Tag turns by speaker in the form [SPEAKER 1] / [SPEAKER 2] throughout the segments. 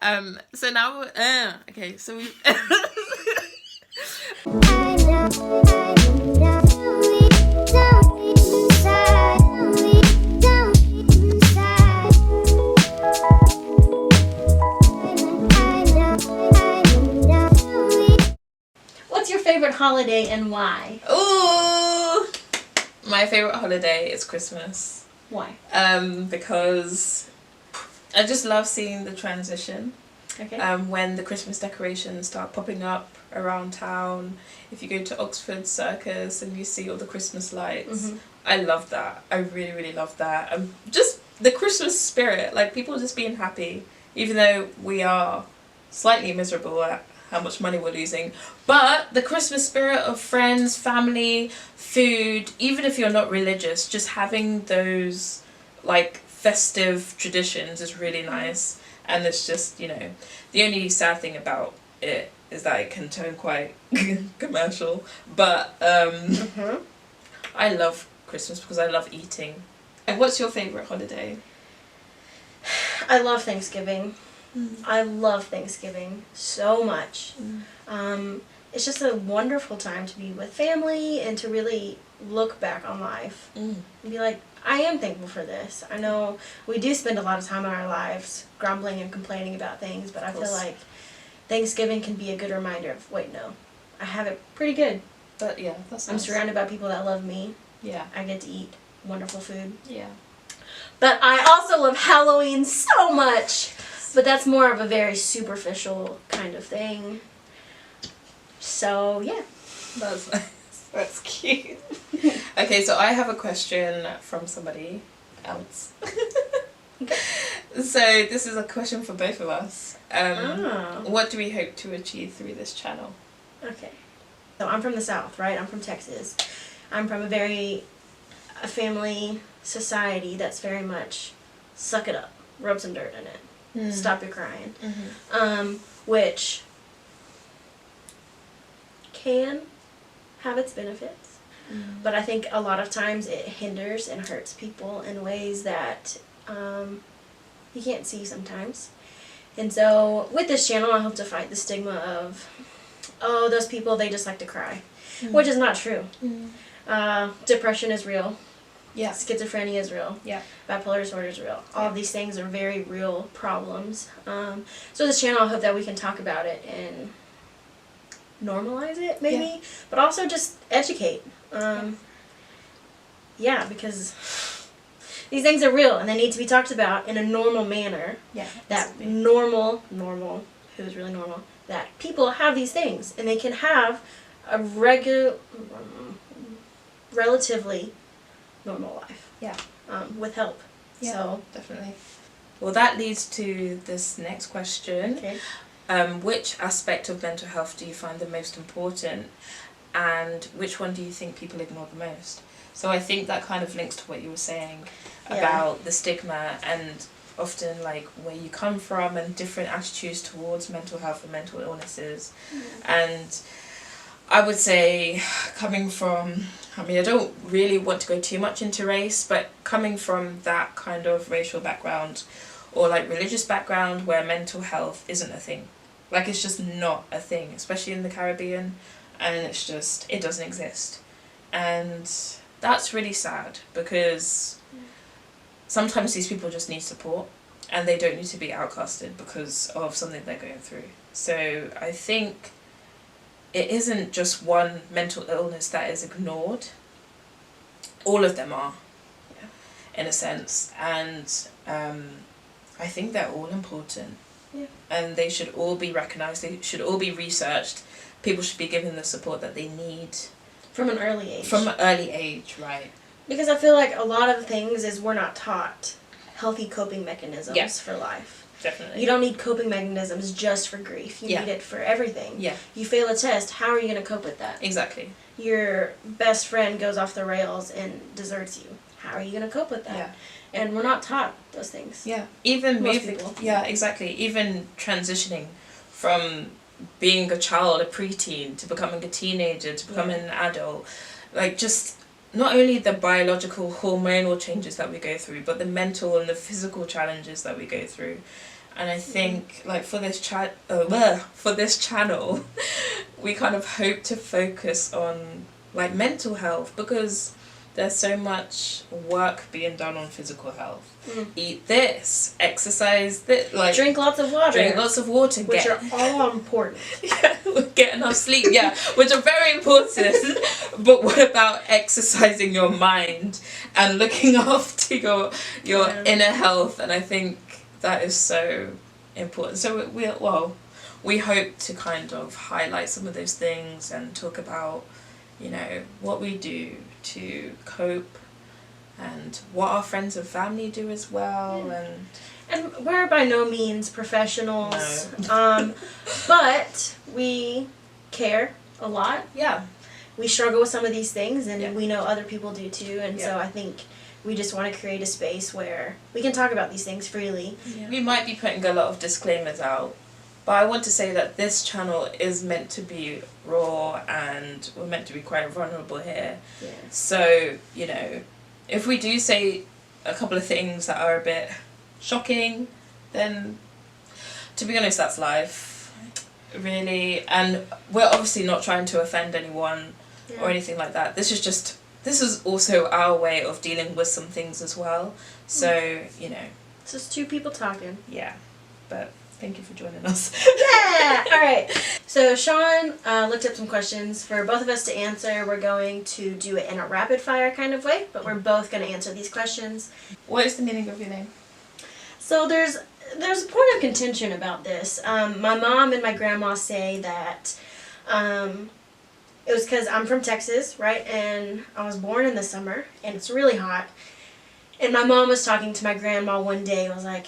[SPEAKER 1] So now, okay, so we.
[SPEAKER 2] What's your favorite holiday and why?
[SPEAKER 1] Ooh, my favorite holiday is Christmas.
[SPEAKER 2] Why?
[SPEAKER 1] Because I just love seeing the transition.
[SPEAKER 2] Okay.
[SPEAKER 1] When the Christmas decorations start popping up around town, if you go to Oxford Circus and you see all the Christmas lights, I love that. I really, really love that. Just the Christmas spirit, like people just being happy, even though we are slightly miserable at how much money we're losing. But the Christmas spirit of friends, family, food, even if you're not religious, just having those like festive traditions is really nice. And it's just, you know, the only sad thing about it is that it can turn quite commercial. But I love Christmas because I love eating. And what's your favourite holiday?
[SPEAKER 2] I love Thanksgiving. I love Thanksgiving so much. It's just a wonderful time to be with family and to really look back on life and be like, I am thankful for this. I know we do spend a lot of time in our lives grumbling and complaining about things, but I feel like Thanksgiving can be a good reminder of, wait, no, I have it pretty good.
[SPEAKER 1] But yeah, that's
[SPEAKER 2] I'm
[SPEAKER 1] nice.
[SPEAKER 2] surrounded by people that love me.
[SPEAKER 1] Yeah.
[SPEAKER 2] I get to eat wonderful food.
[SPEAKER 1] Yeah.
[SPEAKER 2] But I also love Halloween so much. But that's more of a very superficial kind of thing. So, yeah.
[SPEAKER 1] That's nice. That's cute. Okay, so I have a question from somebody else. So this is a question for both of us. What do we hope to achieve through this channel?
[SPEAKER 2] Okay. So I'm from the South, right? I'm from Texas. I'm from a family society that's very much suck it up, rub some dirt in it. Stop your crying. Which can have its benefits, but I think a lot of times it hinders and hurts people in ways that you can't see sometimes. And so with this channel I hope to fight the stigma of, oh, those people, they just like to cry, which is not true. Depression is real.
[SPEAKER 1] Yeah.
[SPEAKER 2] Schizophrenia is real.
[SPEAKER 1] Yeah.
[SPEAKER 2] Bipolar disorder is real. All of these things are very real problems. So this channel, I hope that we can talk about it and normalize it, maybe, but also just educate. Yeah, because these things are real and they need to be talked about in a normal manner.
[SPEAKER 1] Yeah.
[SPEAKER 2] That normal, who's really normal, that people have these things and they can have a relatively normal life.
[SPEAKER 1] Yeah.
[SPEAKER 2] With help.
[SPEAKER 1] Yeah,
[SPEAKER 2] so
[SPEAKER 1] definitely. Well, that leads to this next question.
[SPEAKER 2] Okay.
[SPEAKER 1] Which aspect of mental health do you find the most important, and which one do you think people ignore the most? So I think that kind of links to what you were saying about the stigma and often like where you come from and different attitudes towards mental health and mental illnesses. And I would say coming from, I mean, I don't really want to go too much into race, but coming from that kind of racial background or like religious background where mental health isn't a thing. Like it's just not a thing, especially in the Caribbean, and it's just, it doesn't exist. And that's really sad because sometimes these people just need support and they don't need to be outcasted because of something they're going through. So I think it isn't just one mental illness that is ignored. All of them are, in a sense. And I think they're all important.
[SPEAKER 2] Yeah.
[SPEAKER 1] And they should all be recognised. They should all be researched. People should be given the support that they need.
[SPEAKER 2] From an early age.
[SPEAKER 1] From an early age, right.
[SPEAKER 2] Because I feel like a lot of things is we're not taught healthy coping mechanisms for life.
[SPEAKER 1] Definitely.
[SPEAKER 2] You don't need coping mechanisms just for grief. You need it for everything.
[SPEAKER 1] Yeah.
[SPEAKER 2] You fail a test, how are you going to cope with that?
[SPEAKER 1] Exactly.
[SPEAKER 2] Your best friend goes off the rails and deserts you. How are you going to cope with that?
[SPEAKER 1] Yeah.
[SPEAKER 2] And we're not taught those things.
[SPEAKER 1] Yeah. Even
[SPEAKER 2] Most
[SPEAKER 1] moving.
[SPEAKER 2] people.
[SPEAKER 1] Yeah, exactly. Even transitioning from being a child, a preteen, to becoming a teenager, to becoming an adult. Like just not only the biological hormonal changes that we go through, but the mental and the physical challenges that we go through. And I think, like, for this channel, we kind of hope to focus on, like, mental health, because there's so much work being done on physical health. Eat this, exercise this, like,
[SPEAKER 2] drink lots of water, which are all important.
[SPEAKER 1] Yeah, get enough sleep, yeah, which are very important. But what about exercising your mind and looking after your inner health? And I think that is so important. So we hope to kind of highlight some of those things and talk about, you know, what we do to cope and what our friends and family do as well.
[SPEAKER 2] And we're by no means professionals, but we care a lot.
[SPEAKER 1] Yeah.
[SPEAKER 2] We struggle with some of these things, and we know other people do too, and
[SPEAKER 1] Yeah.
[SPEAKER 2] so I think we just want to create a space where we can talk about these things freely.
[SPEAKER 1] Yeah. We might be putting a lot of disclaimers out, but I want to say that this channel is meant to be raw, and we're meant to be quite vulnerable here.
[SPEAKER 2] Yeah.
[SPEAKER 1] So, you know, if we do say a couple of things that are a bit shocking, then to be honest, that's life, really. And we're obviously not trying to offend anyone or anything like that. This is also our way of dealing with some things as well. So, you know.
[SPEAKER 2] It's just two people talking.
[SPEAKER 1] Yeah. But thank you for joining us.
[SPEAKER 2] Yeah! Alright. So Sean looked up some questions for both of us to answer. We're going to do it in a rapid fire kind of way, but we're both going to answer these questions.
[SPEAKER 1] What is the meaning of your name?
[SPEAKER 2] So there's a point of contention about this. My mom and my grandma say that it was because I'm from Texas, right? And I was born in the summer, and it's really hot. And my mom was talking to my grandma one day and was like,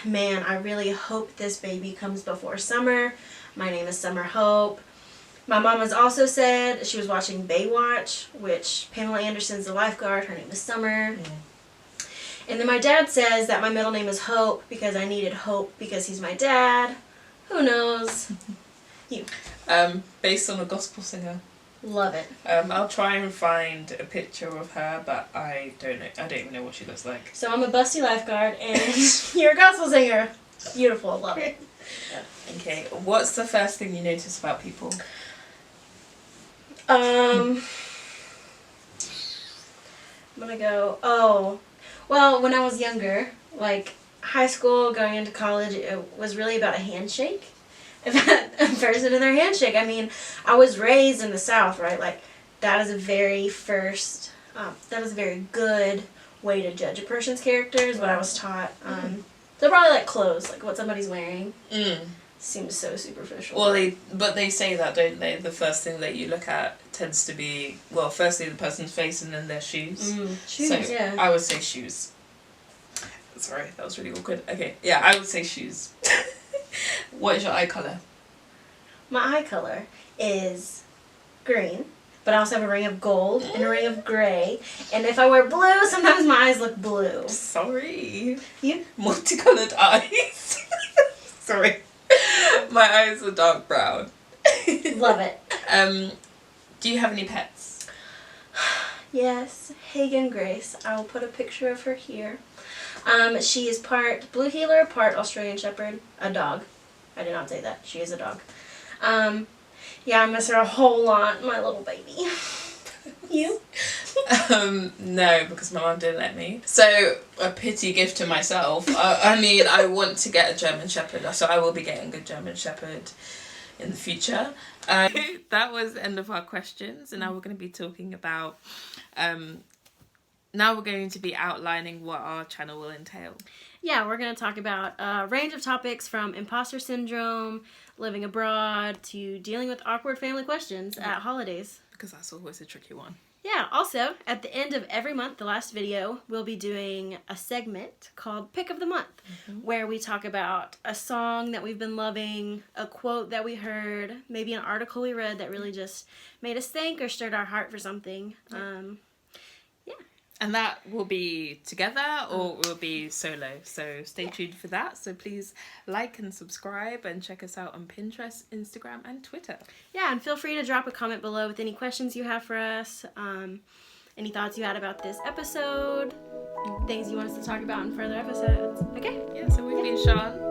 [SPEAKER 2] man, I really hope this baby comes before summer. My name is Summer Hope. My mom has also said she was watching Baywatch, which Pamela Anderson's the lifeguard. Her name is Summer.
[SPEAKER 1] Yeah.
[SPEAKER 2] And then my dad says that my middle name is Hope because I needed Hope because he's my dad. Who knows? You.
[SPEAKER 1] Based on a gospel singer.
[SPEAKER 2] Love it.
[SPEAKER 1] I'll try and find a picture of her, but I don't know. I don't even know what she looks like.
[SPEAKER 2] So I'm a busty lifeguard and you're a gospel singer. Beautiful. Love it.
[SPEAKER 1] Okay. What's the first thing you notice about people?
[SPEAKER 2] I'm gonna go, well, when I was younger, like high school, going into college, it was really about a handshake. If a person in their handshake. I mean, I was raised in the South, right? Like, that is a very good way to judge a person's character, is what I was taught. So probably like clothes, like what somebody's wearing. Seems so superficial.
[SPEAKER 1] Well, they say that, don't they? The first thing that you look at tends to be, well, firstly the person's face and then their shoes.
[SPEAKER 2] Shoes,
[SPEAKER 1] so
[SPEAKER 2] yeah.
[SPEAKER 1] I would say shoes. Sorry, that was really awkward. Okay, yeah, I would say shoes. What is your eye colour?
[SPEAKER 2] My eye colour is green, but I also have a ring of gold and a ring of grey. And if I wear blue, sometimes my eyes look blue.
[SPEAKER 1] Sorry.
[SPEAKER 2] You?
[SPEAKER 1] Multicoloured eyes. Sorry. My eyes are dark brown.
[SPEAKER 2] Love it.
[SPEAKER 1] Do you have any pets?
[SPEAKER 2] Yes, Hagen Grace. I will put a picture of her here. She is part Blue Heeler, part Australian Shepherd, a dog. I did not say that. She is a dog. Yeah, I miss her a whole lot, my little baby. You?
[SPEAKER 1] No, because my mum didn't let me. So, a pity gift to myself. I mean, I want to get a German Shepherd, so I will be getting a German Shepherd in the future. That was the end of our questions, and now we're going to be talking about... now we're going to be outlining what our channel will entail.
[SPEAKER 2] Yeah, we're going to talk about a range of topics from imposter syndrome, living abroad, to dealing with awkward family questions at holidays.
[SPEAKER 1] Because that's always a tricky one.
[SPEAKER 2] Yeah, also, at the end of every month, the last video, we'll be doing a segment called Pick of the Month, where we talk about a song that we've been loving, a quote that we heard, maybe an article we read that really just made us think or stirred our heart for something.
[SPEAKER 1] And that will be together or will be solo. So stay tuned for that. So please like and subscribe and check us out on Pinterest, Instagram and Twitter.
[SPEAKER 2] Yeah, and feel free to drop a comment below with any questions you have for us, any thoughts you had about this episode, things you want us to talk about in further episodes. Okay?
[SPEAKER 1] Yeah, so we've been Sean.